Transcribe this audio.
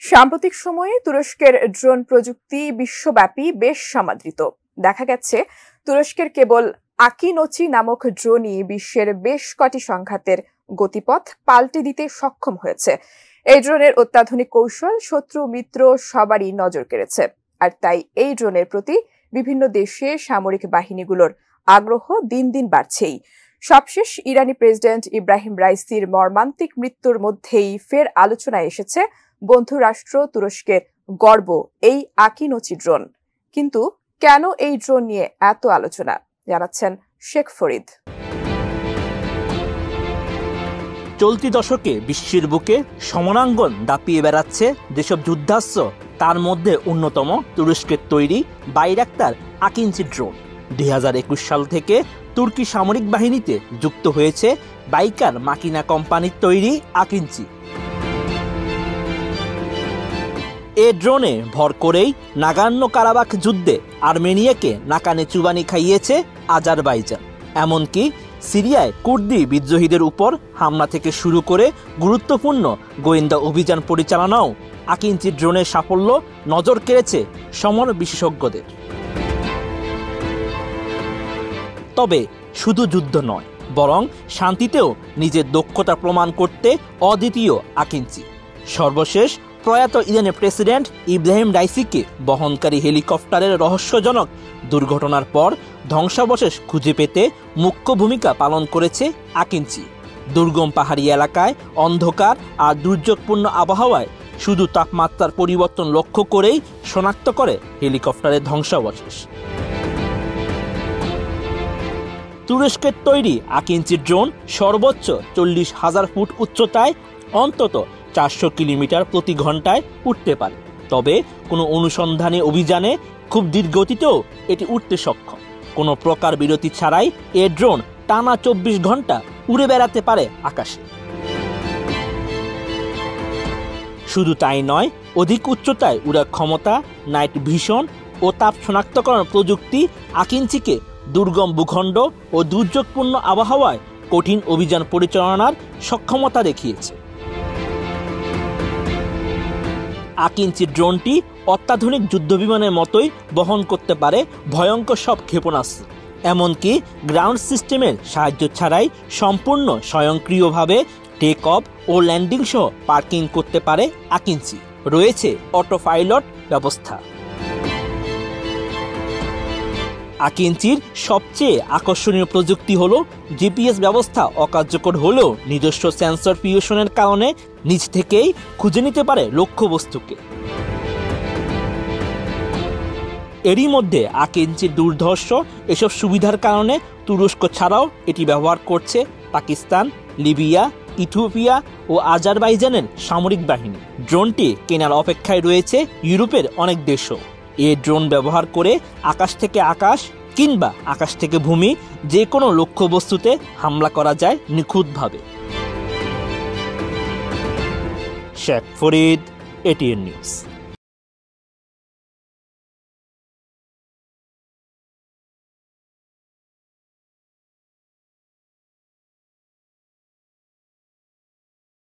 সাম্প্রতিক সময়ে তুরস্কের ড্রোন প্রযুক্তি বিশ্বব্যাপী বেশ সমাদৃত। দেখা গেছে তুরস্কের কেবল আকিনোচি নামক ড্রোনই বিশ্বের বেশ কটি সংঘাতের গতিপথ পাল্টে দিতে সক্ষম হয়েছে। এই ড্রোনের অত্যাধুনিক কৌশল শত্রু মিত্র সবারই নজর কেড়েছে, আর তাই এই ড্রোনের প্রতি বিভিন্ন দেশে সামরিক বাহিনীগুলোর আগ্রহ দিন দিন বাড়ছেই। সবশেষ ইরানি প্রেসিডেন্ট ইব্রাহিম রাইসির মর্মান্তিক মৃত্যুর মধ্যেই ফের আলোচনায় এসেছে বন্ধু রাষ্ট্র তুরস্কের গর্ব এই আকিনোচি ড্রোন। কিন্তু কেন এই ড্রোন নিয়ে এত আলোচনা, জানাচ্ছেন শেখ ফরিদ। চলতি দশকে বিশ্বের বুকে সমরাঙ্গন দাপিয়ে বেড়াচ্ছে যেসব যুদ্ধাস্ত্র, তার মধ্যে অন্যতম তুরস্কের তৈরি বাইরাক্তার আকিনচি ড্রোন। 2021 সাল থেকে তুর্কি সামরিক বাহিনীতে যুক্ত হয়েছে বাইকার মাকিনা কোম্পানির তৈরি আকিনচি। এ ড্রোনে ভর করেই নাগার্নো কারাবাখ যুদ্ধে আর্মেনিয়াকে নাকানে চুবানি খাইয়েছে আজারবাইজান। এমনকি সিরিয়ায় কুর্দি বিদ্রোহীদের উপর হামলা থেকে শুরু করে গুরুত্বপূর্ণ গোয়েন্দা অভিযান পরিচালনাও আকিনচি ড্রোনের সাফল্য নজর কেড়েছে সমর বিশেষজ্ঞদের। তবে শুধু যুদ্ধ নয়, বরং শান্তিতেও নিজের দক্ষতা প্রমাণ করতে অদ্বিতীয় আকিনচি। সর্বশেষ প্রয়াত ইরানের প্রেসিডেন্ট ইব্রাহিম রাইসিকে বহনকারী হেলিকপ্টারের রহস্যজনক দুর্ঘটনার পর ধ্বংসাবশেষ খুঁজে পেতে মুখ্য ভূমিকা পালন করেছে আকিনচি। দুর্গম পাহাড়ি এলাকায় অন্ধকার আর দুর্যোগপূর্ণ আবহাওয়ায় শুধু তাপমাত্রার পরিবর্তন লক্ষ্য করেই শনাক্ত করে হেলিকপ্টারের ধ্বংসাবশেষ। তুরস্কের তৈরি আকিনচি ড্রোন সর্বোচ্চ 40,000 ফুট উচ্চতায় অন্তত 400 কিলোমিটার প্রতি ঘন্টায় উঠতে পারে। তবে কোনো অনুসন্ধানী অভিযানে খুব ধীর গতিতেও এটি উঠতে সক্ষম। কোনো প্রকার বিরতি ছাড়াই এ ড্রোন টানা 24 ঘন্টা উড়ে বেড়াতে পারে আকাশে। শুধু তাই নয়, অধিক উচ্চতায় উড়ার ক্ষমতা, নাইট ভিশন ও তাপ শনাক্তকরণ প্রযুক্তি আকিনচিকে দুর্গম ভূখণ্ড ও দুর্যোগপূর্ণ আবহাওয়ায় কঠিন অভিযান পরিচালনার সক্ষমতা দেখিয়েছে। আকিনচি ড্রোনটি অত্যাধুনিক যুদ্ধবিমানের মতোই বহন করতে পারে ভয়ঙ্কর সব ক্ষেপণাস্ত্র। এমনকি গ্রাউন্ড সিস্টেমের সাহায্য ছাড়াই সম্পূর্ণ স্বয়ংক্রিয়ভাবে টেক অফ ও ল্যান্ডিং সহ পার্কিং করতে পারে আকিনচি। রয়েছে অটো পাইলট ব্যবস্থা। আকিনচির সবচেয়ে আকর্ষণীয় প্রযুক্তি হলো জিপিএস ব্যবস্থা অকার্যকর হলেও নিজস্ব সেন্সর ফিউশনের কারণে নিজ থেকেই খুঁজে নিতে পারে লক্ষ্যবস্তুকে। এরই মধ্যে আকিনচির দুর্ধর্ষ এসব সুবিধার কারণে তুরস্ক ছাড়াও এটি ব্যবহার করছে পাকিস্তান, লিবিয়া, ইথিওপিয়া ও আজারবাইজানের সামরিক বাহিনী। ড্রোনটি কেনার অপেক্ষায় রয়েছে ইউরোপের অনেক দেশও। এ ড্রোন ব্যবহার করে আকাশ থেকে আকাশ কিংবা আকাশ থেকে ভূমি যে কোনো লক্ষ্যবস্তুতে হামলা করা যায় নিখুঁতভাবে। Sheikh Farid, ATN news.